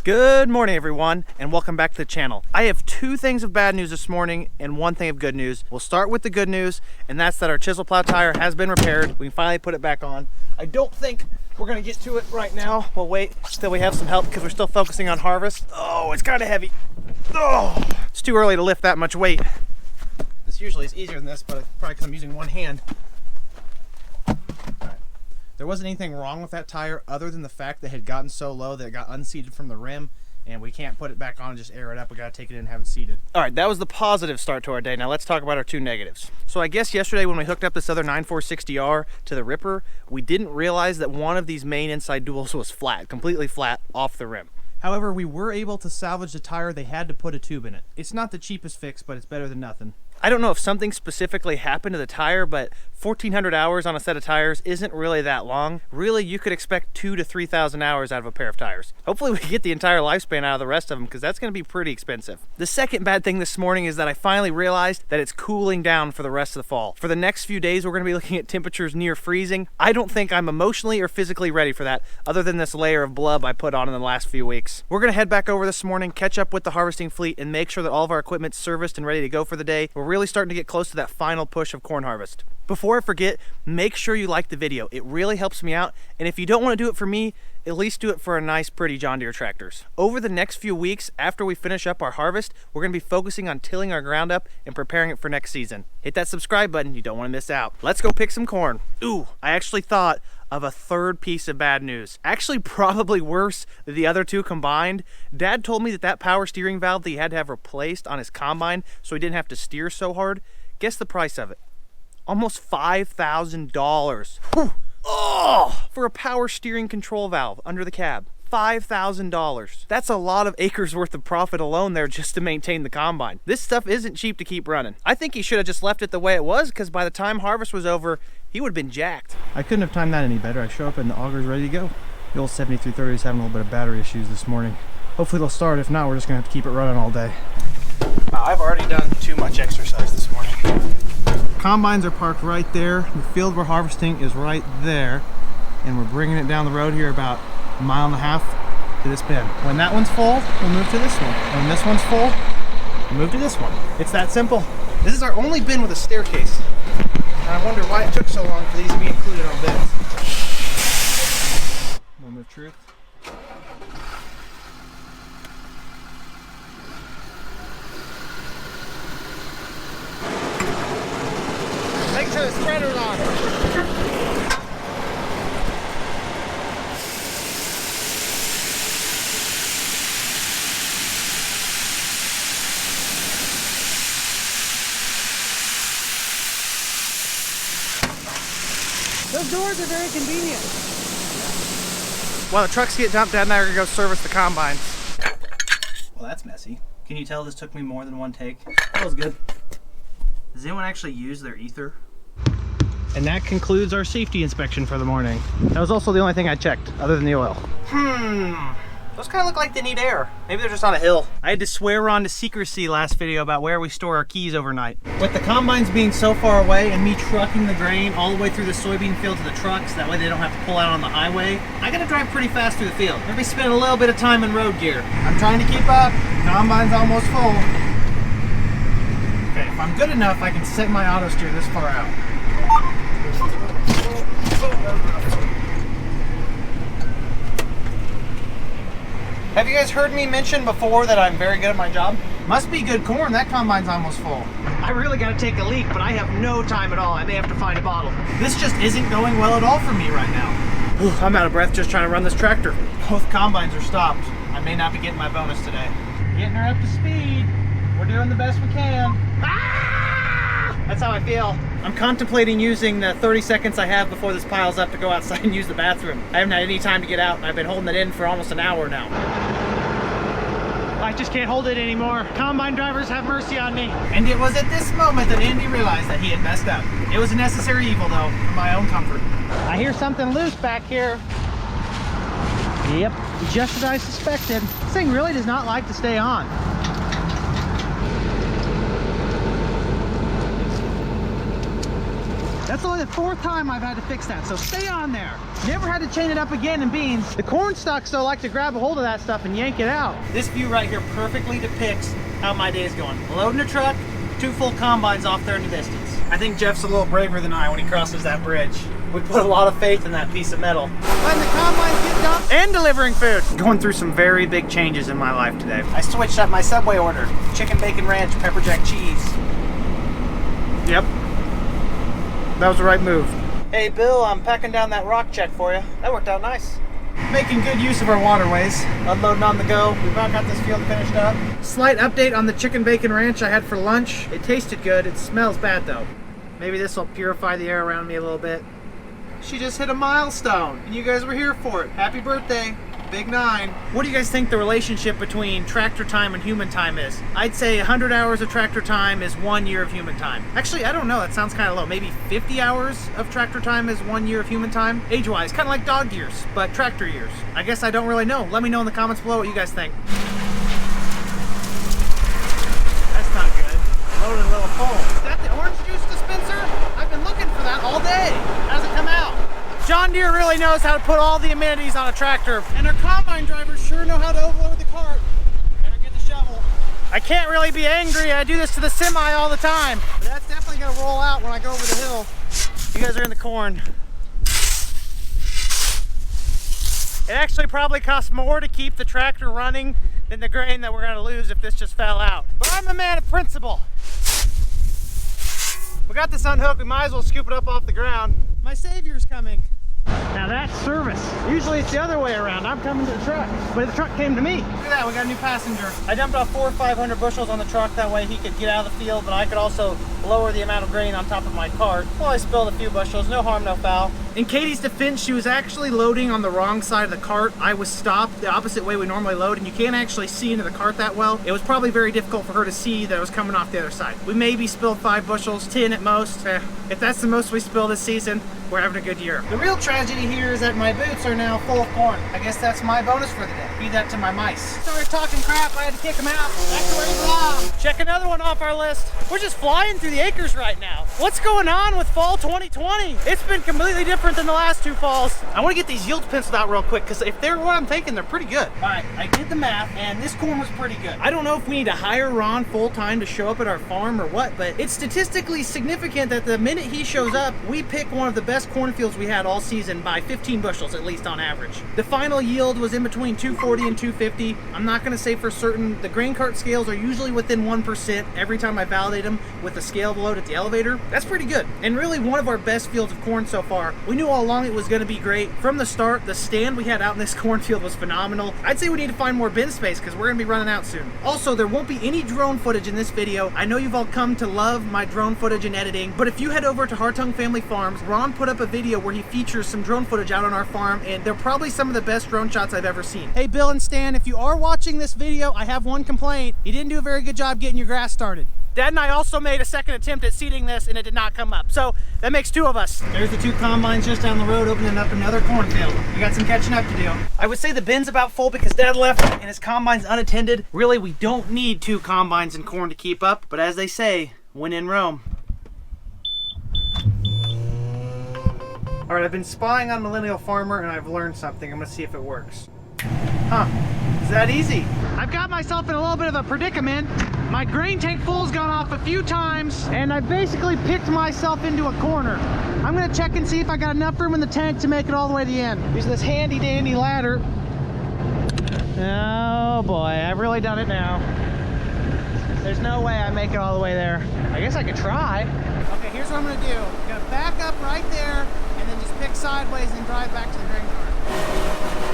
Good morning, everyone, and welcome back to the channel. I have two things of bad news this morning and one thing of good news. We'll start with the good news, and that's that our chisel plow tire has been repaired. We can finally put it back on. I don't think we're gonna get to it right now. We'll wait till we have some help because we're still focusing on harvest. Oh, it's kind of heavy. Oh, it's too early to lift that much weight. This usually is easier than this, but probably because I'm using one hand. There wasn't anything wrong with that tire other than the fact that it had gotten so low that it got unseated from the rim, and we can't put it back on and just air it up. We gotta take it in and have it seated. All right, that was the positive start to our day. Now let's talk about our two negatives. So I guess yesterday when we hooked up this other 9460R to the ripper, we didn't realize that one of these main inside duals was flat, completely flat off the rim. However, we were able to salvage the tire. They had to put a tube in it. It's not the cheapest fix, but it's better than nothing. I don't know if something specifically happened to the tire, but 1,400 hours on a set of tires isn't really that long. Really, you could expect 2,000 to 3,000 hours out of a pair of tires. Hopefully we get the entire lifespan out of the rest of them, because that's going to be pretty expensive. The second bad thing this morning is that I finally realized that it's cooling down for the rest of the fall. For the next few days, we're going to be looking at temperatures near freezing. I don't think I'm emotionally or physically ready for that, other than this layer of blub I put on in the last few weeks. We're going to head back over this morning, catch up with the harvesting fleet, and make sure that all of our equipment's serviced and ready to go for the day. We're really starting to get close to that final push of corn harvest. Before I forget, make sure you like the video. It really helps me out, and if you don't want to do it for me, at least do it for a nice, pretty John Deere tractors. Over the next few weeks, after we finish up our harvest, we're going to be focusing on tilling our ground up and preparing it for next season. Hit that subscribe button, you don't want to miss out. Let's go pick some corn. Ooh, I actually thought of a third piece of bad news. Actually, probably worse than the other two combined. Dad told me that that power steering valve that he had to have replaced on his combine so he didn't have to steer so hard. Guess the price of it. Almost $5,000. Oh, for a power steering control valve under the cab. $5,000. That's a lot of acres worth of profit alone there just to maintain the combine. This stuff isn't cheap to keep running. I think he should have just left it the way it was, because by the time harvest was over, he would have been jacked. I couldn't have timed that any better. I show up and the auger's ready to go. The old 7330 is having a little bit of battery issues this morning. Hopefully they'll start. If not, we're just gonna have to keep it running all day. Wow, I've already done too much exercise this morning. Combines are parked right there. The field we're harvesting is right there. And we're bringing it down the road here about 1.5 miles to this bin. When that one's full, we'll move to this one. When this one's full, we'll move to this one. It's that simple. This is our only bin with a staircase. And I wonder why it took so long for these to be included on bins. Moment of truth. Make sure the spreader's on. Those doors are very convenient. While the trucks get dumped, Dad and I are gonna go service the combines. Well, that's messy. Can you tell this took me more than one take? That was good. Does anyone actually use their ether? And that concludes our safety inspection for the morning. That was also the only thing I checked, other than the oil. Those kind of look like they need air. Maybe they're just on a hill. I had to swear on to secrecy last video about where we store our keys overnight. With the combines being so far away and me trucking the grain all the way through the soybean field to the trucks, that way they don't have to pull out on the highway, I gotta drive pretty fast through the field. Maybe spend a little bit of time in road gear. I'm trying to keep up. Combine's almost full. Okay, if I'm good enough, I can set my auto steer this far out. Have you guys heard me mention before that I'm very good at my job? Must be good corn, that combine's almost full. I really gotta take a leak, but I have no time at all. I may have to find a bottle. This just isn't going well at all for me right now. Ooh, I'm out of breath just trying to run this tractor. Both combines are stopped. I may not be getting my bonus today. Getting her up to speed. We're doing the best we can. Ah! That's how I feel. I'm contemplating using the 30 seconds I have before this piles up to go outside and use the bathroom. I haven't had any time to get out, and I've been holding it in for almost an hour now. I just can't hold it anymore. Combine drivers, have mercy on me. And it was at this moment that Andy realized that he had messed up. It was a necessary evil, though, for my own comfort. I hear something loose back here. Yep, just as I suspected. This thing really does not like to stay on. That's only the 4th time I've had to fix that, so stay on there. Never had to chain it up again in beans. The corn stalks, though, like to grab a hold of that stuff and yank it out. This view right here perfectly depicts how my day is going. Loading a truck, 2 full combines off there in the distance. I think Jeff's a little braver than I when he crosses that bridge. We put a lot of faith in that piece of metal. Letting the combines get dumped and delivering food. Going through some very big changes in my life today. I switched up my Subway order. Chicken bacon ranch, pepper jack cheese. Yep. That was the right move. Hey Bill, I'm packing down that rock check for you. That worked out nice. Making good use of our waterways. Unloading on the go. We've about got this field finished up. Slight update on the chicken bacon ranch I had for lunch. It tasted good. It smells bad though. Maybe this will purify the air around me a little bit. She just hit a milestone, and you guys were here for it. Happy birthday, Big 9. What do you guys think the relationship between tractor time and human time is? I'd say 100 hours of tractor time is 1 year of human time. Actually, I don't know, that sounds kind of low. Maybe 50 hours of tractor time is 1 year of human time? Age-wise, kind of like dog years, but tractor years. I guess I don't really know. Let me know in the comments below what you guys think. That's not good. Loaded a little full. Is that the orange juice dispenser? I've been looking for that all day. How's it come out? John Deere really knows how to put all the amenities on a tractor. And our combine drivers sure know how to overload the cart. Better get the shovel. I can't really be angry. I do this to the semi all the time. But that's definitely gonna roll out when I go over the hill. You guys are in the corn. It actually probably costs more to keep the tractor running than the grain that we're gonna lose if this just fell out. But I'm a man of principle. We got this unhooked, we might as well scoop it up off the ground. My savior's coming. Now that's service. Usually it's the other way around. I'm coming to the truck, but the truck came to me. Look at that, we got a new passenger. I dumped off 400 or 500 bushels on the truck, that way he could get out of the field, but I could also lower the amount of grain on top of my cart. Well, I spilled a few bushels, no harm, no foul. In Katie's defense, she was actually loading on the wrong side of the cart. I was stopped the opposite way we normally load, and you can't actually see into the cart that well. It was probably very difficult for her to see that I was coming off the other side. We maybe spilled 5 bushels, 10 at most. If that's the most we spill this season, we're having a good year. The real tragedy here is that my boots are now full of corn. I guess that's my bonus for the day. Feed that to my mice. Started talking crap, I had to kick them out. Back to where he belongs. Check another one off our list. We're just flying through the acres right now. What's going on with fall 2020? It's been completely different than the last 2 falls. I want to get these yields penciled out real quick, because if they're what I'm thinking, they're pretty good. All right, I did the math, and this corn was pretty good. I don't know if we need to hire Ron full-time to show up at our farm or what, but it's statistically significant that the minute he shows up, we pick one of the best cornfields we had all season by 15 bushels at least on average. The final yield was in between 240 and 250. I'm not going to say for certain. The grain cart scales are usually within 1% every time I validate them with the scale load at the elevator. That's pretty good, and really one of our best fields of corn so far. We knew all along it was going to be great. From the start, the stand we had out in this cornfield was phenomenal. I'd say we need to find more bin space because we're going to be running out soon. Also, there won't be any drone footage in this video. I know you've all come to love my drone footage and editing, but if you head over to Hartung Family Farms, Ron put up a video where he features some drone footage out on our farm, and they're probably some of the best drone shots I've ever seen. Hey Bill and Stan, if you are watching this video, I have one complaint. You didn't do a very good job getting your grass started. Dad and I also made a second attempt at seeding this, and it did not come up. So that makes 2 of us. There's the 2 combines just down the road opening up another cornfield. We got some catching up to do. I would say the bin's about full because Dad left and his combine's unattended. Really, we don't need 2 combines and corn to keep up, but as they say, when in Rome. All right, I've been spying on Millennial Farmer and I've learned something. I'm gonna see if it works. Huh, it's that easy. I've got myself in a little bit of a predicament. My grain tank full's gone off a few times and I basically picked myself into a corner. I'm gonna check and see if I got enough room in the tank to make it all the way to the end. Using this handy dandy ladder. Oh boy, I've really done it now. There's no way I make it all the way there. I guess I could try. Okay, here's what I'm gonna do. I'm gonna back up right there and then just pick sideways and drive back to the grain cart.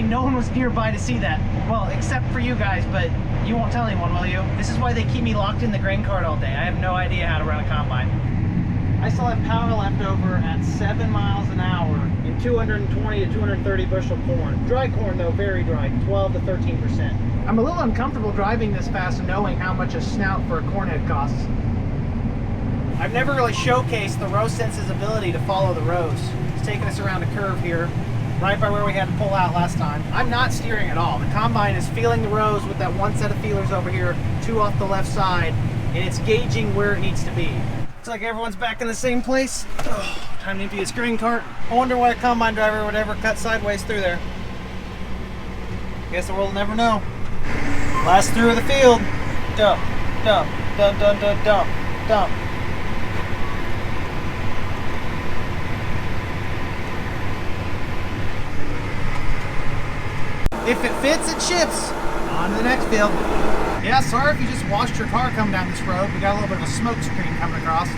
no one was nearby to see that. Well, except for you guys, but you won't tell anyone, will you? This is why they keep me locked in the grain cart all day. I have no idea how to run a combine. I still have power left over at 7 miles an hour in 220 to 230 bushel corn. Dry corn though, very dry, 12 to 13%. I'm a little uncomfortable driving this fast and knowing how much a snout for a corn head costs. I've never really showcased the row sense's ability to follow the rows. It's taking us around a curve here, right by where we had to pull out last time. I'm not steering at all. The combine is feeling the rows with that one set of feelers over here, 2 off the left side, and it's gauging where it needs to be. Looks like everyone's back in the same place. Oh, time to empty this grain cart. I wonder why a combine driver would ever cut sideways through there. Guess the world will never know. Last through of the field. Dump, dump, dump, dump, dump, dump, dump. If it fits, it ships. On to the next field. Yeah, sorry if you just watched your car come down this road. We got a little bit of a smoke screen coming across.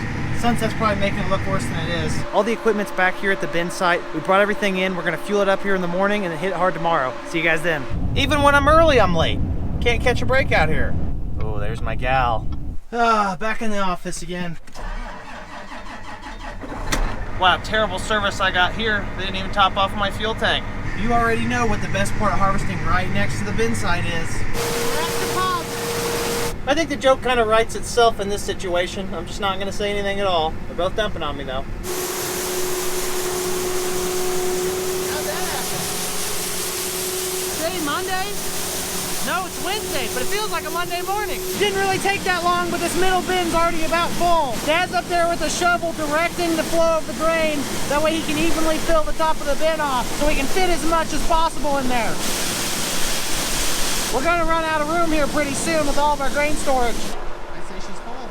Sunset's probably making it look worse than it is. All the equipment's back here at the bin site. We brought everything in. We're gonna fuel it up here in the morning and then hit it hard tomorrow. See you guys then. Even when I'm early, I'm late. Can't catch a break out here. Oh, there's my gal. Back in the office again. Wow, terrible service I got here. They didn't even top off my fuel tank. You already know what the best part of harvesting right next to the bin site is. I think the joke kind of writes itself in this situation. I'm just not going to say anything at all. They're both dumping on me though. How'd that happen? Today Monday? No, it's Wednesday, but it feels like a Monday morning. Didn't really take that long, but this middle bin's already about full. Dad's up there with a shovel directing the flow of the grain. That way he can evenly fill the top of the bin off so we can fit as much as possible in there. We're gonna run out of room here pretty soon with all of our grain storage. I say she's full.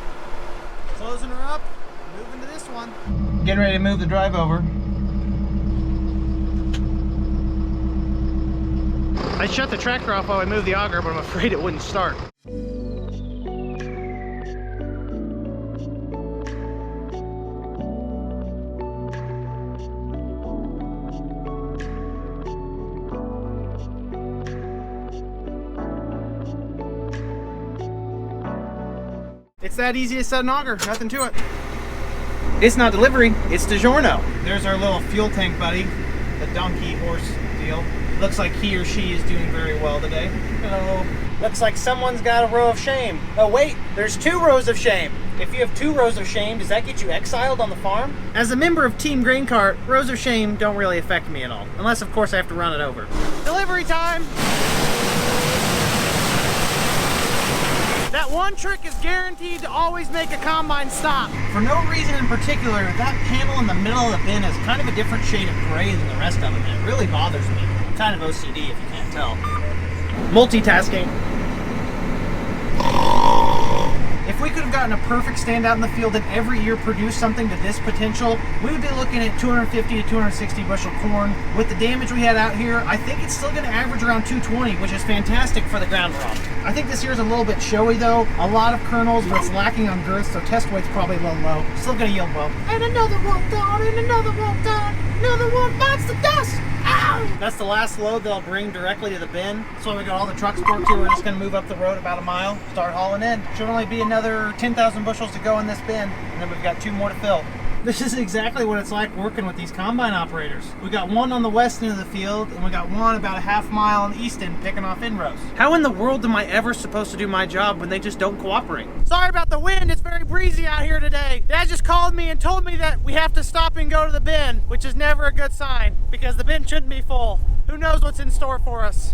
Closing her up, moving to this one. Getting ready to move the drive over. I shut the tractor off while I moved the auger, but I'm afraid it wouldn't start. It's that easy to set an auger, nothing to it. It's not delivery, it's DiGiorno. There's our little fuel tank buddy, the donkey horse deal. Looks like he or she is doing very well today. Hello. Looks like someone's got a row of shame. Oh wait, there's 2 rows of shame. If you have 2 rows of shame, does that get you exiled on the farm? As a member of Team Grain Cart, rows of shame don't really affect me at all. Unless of course I have to run it over. Delivery time! That one trick is guaranteed to always make a combine stop. For no reason in particular, that panel in the middle of the bin is kind of a different shade of gray than the rest of them, and it really bothers me. Kind of OCD if you can't tell. Multitasking. If we could have gotten a perfect standout in the field and every year produced something to this potential, we would be looking at 250 to 260 bushel corn. With the damage we had out here, I think it's still going to average around 220, which is fantastic for the ground we're on. I think this year is a little bit showy though. A lot of kernels, but it's lacking on girth, so test weight's probably a little low. Still going to yield well. And another one down, and another one down, another one bites the dust. Ow! That's the last load that I'll bring directly to the bin. So we got all the trucks parked here. We're just going to move up the road about a mile, start hauling in. Should only be another 10,000 bushels to go in this bin, and then we've got 2 more to fill. This is exactly what it's like working with these combine operators. We got one on the west end of the field, and we got one about a half mile on the east end picking off in-rows. How in the world am I ever supposed to do my job when they just don't cooperate? Sorry about the wind, it's very breezy out here today. Dad just called me and told me that we have to stop and go to the bin, which is never a good sign, because the bin shouldn't be full. Who knows what's in store for us?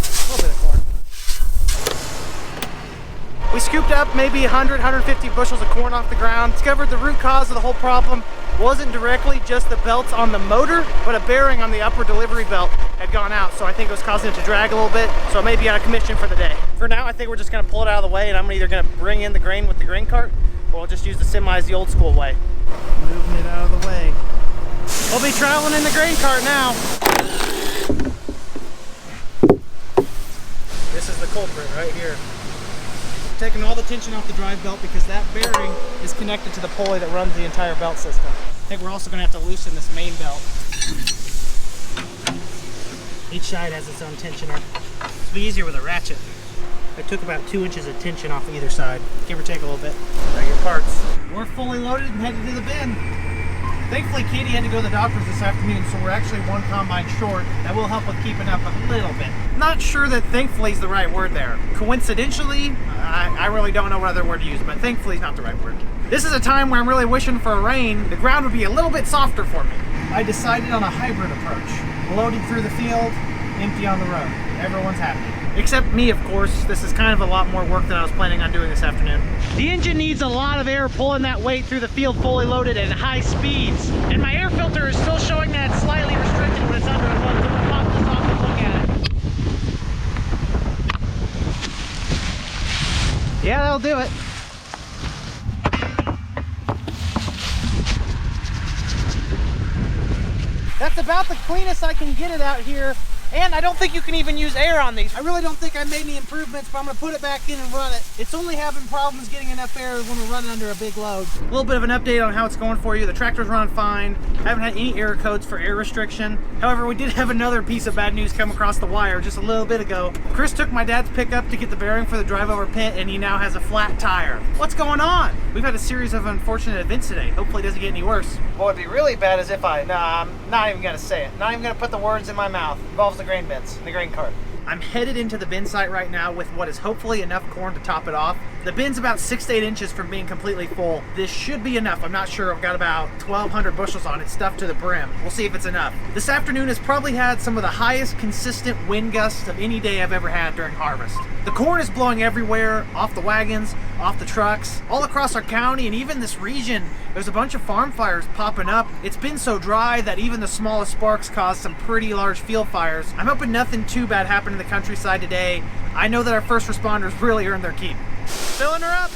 A little bit of corn. We scooped up maybe 100, 150 bushels of corn off the ground, discovered the root cause of the whole problem wasn't directly just the belts on the motor, but a bearing on the upper delivery belt had gone out, so I think it was causing it to drag a little bit, so it may be out of commission for the day. For now, I think we're just gonna pull it out of the way, and I'm either gonna bring in the grain with the grain cart, or we'll just use the semis the old school way. Moving it out of the way. We'll be traveling in the grain cart now. This is the culprit right here. Taking all the tension off the drive belt because that bearing is connected to the pulley that runs the entire belt system. I think we're also going to have to loosen this main belt. Each side has its own tensioner. It'll be easier with a ratchet. I took about 2 inches of tension off of either side, give or take a little bit. Got your parts. We're fully loaded and headed to the bin. Thankfully, Katie had to go to the doctor's this afternoon, so we're actually one combine short. That will help with keeping up a little bit. Not sure that thankfully is the right word there. Coincidentally, I really don't know what other word to use, but thankfully is not the right word. This is a time where I'm really wishing for a rain. The ground would be a little bit softer for me. I decided on a hybrid approach. Loaded through the field, empty on the road. Everyone's happy. Except me, of course. This is kind of a lot more work than I was planning on doing this afternoon. The engine needs a lot of air pulling that weight through the field fully loaded at high speeds. And my air filter is still showing that it's slightly restricted when it's under a foot. So we'll pop this off and look at it. Yeah, that'll do it. That's about the cleanest I can get it out here. And I don't think you can even use air on these. I really don't think I made any improvements, but I'm gonna put it back in and run it. It's only having problems getting enough air when we're running under a big load. A little bit of an update on how it's going for you. The tractor's running fine. I haven't had any error codes for air restriction. However, we did have another piece of bad news come across the wire just a little bit ago. Chris took my dad's pickup to get the bearing for the drive over pit, and he now has a flat tire. What's going on? We've had a series of unfortunate events today. Hopefully it doesn't get any worse. What would be really bad is if I'm not even gonna say it. Not even gonna put the words in my mouth. It involves the grain bins, the grain cart. I'm headed into the bin site right now with what is hopefully enough corn to top it off. The bin's about 6 to 8 inches from being completely full. This should be enough. I'm not sure. I've got about 1,200 bushels on it, stuffed to the brim. We'll see if it's enough. This afternoon has probably had some of the highest consistent wind gusts of any day I've ever had during harvest. The corn is blowing everywhere, off the wagons, off the trucks, all across our county, and even this region. There's a bunch of farm fires popping up. It's been so dry that even the smallest sparks caused some pretty large field fires. I'm hoping nothing too bad happened in the countryside today. I know that our first responders really earned their keep. Filling her up.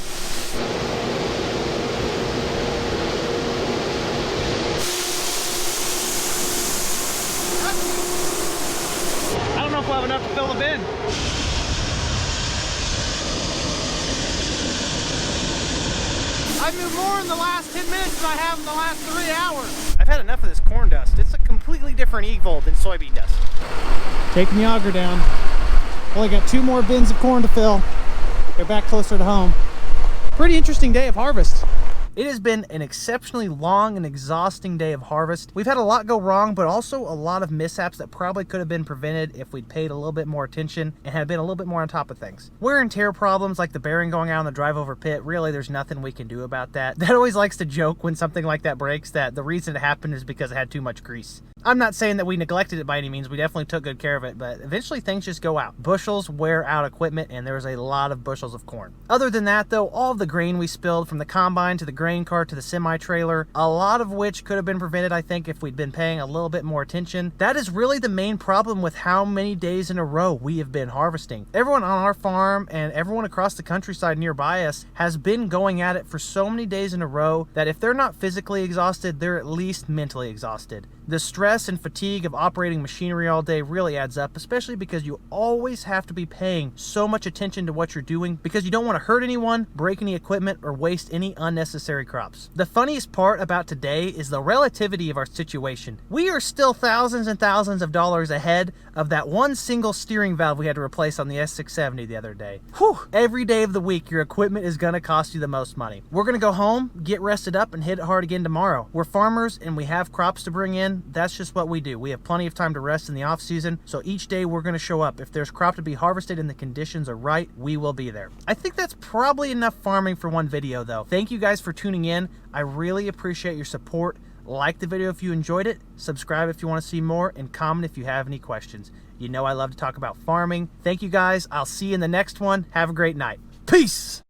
I don't know if we'll have enough to fill the bin. I've moved more in the last 10 minutes than I have in the last 3 hours. I've had enough of this corn dust. It's a completely different evil than soybean dust. Taking the auger down. Only got 2 more bins of corn to fill. They're back closer to home. Pretty interesting day of harvest. It has been an exceptionally long and exhausting day of harvest. We've had a lot go wrong, but also a lot of mishaps that probably could have been prevented if we'd paid a little bit more attention and had been a little bit more on top of things. Wear and tear problems like the bearing going out on the drive over pit, really there's nothing we can do about that. Dad always likes to joke when something like that breaks that the reason it happened is because it had too much grease. I'm not saying that we neglected it by any means. We definitely took good care of it, but eventually things just go out. Bushels wear out equipment, and there's a lot of bushels of corn. Other than that, though, all of the grain we spilled from the combine to the grain cart to the semi-trailer, a lot of which could have been prevented, I think, if we'd been paying a little bit more attention. That is really the main problem with how many days in a row we have been harvesting. Everyone on our farm and everyone across the countryside nearby us has been going at it for so many days in a row that if they're not physically exhausted, they're at least mentally exhausted. The stress and fatigue of operating machinery all day really adds up, especially because you always have to be paying so much attention to what you're doing because you don't want to hurt anyone, break any equipment, or waste any unnecessary crops. The funniest part about today is the relativity of our situation. We are still thousands and thousands of dollars ahead of that one single steering valve we had to replace on the S670 the other day. Whew! Every day of the week, your equipment is going to cost you the most money. We're going to go home, get rested up, and hit it hard again tomorrow. We're farmers and we have crops to bring in. That's just what we do. We have plenty of time to rest in the off season, so each day we're going to show up. If there's crop to be harvested and the conditions are right, we will be there. I think that's probably enough farming for one video though. Thank you guys for tuning in. I really appreciate your support. Like the video if you enjoyed it, subscribe if you want to see more, and comment if you have any questions. You know I love to talk about farming. Thank you guys. I'll see you in the next one. Have a great night. Peace!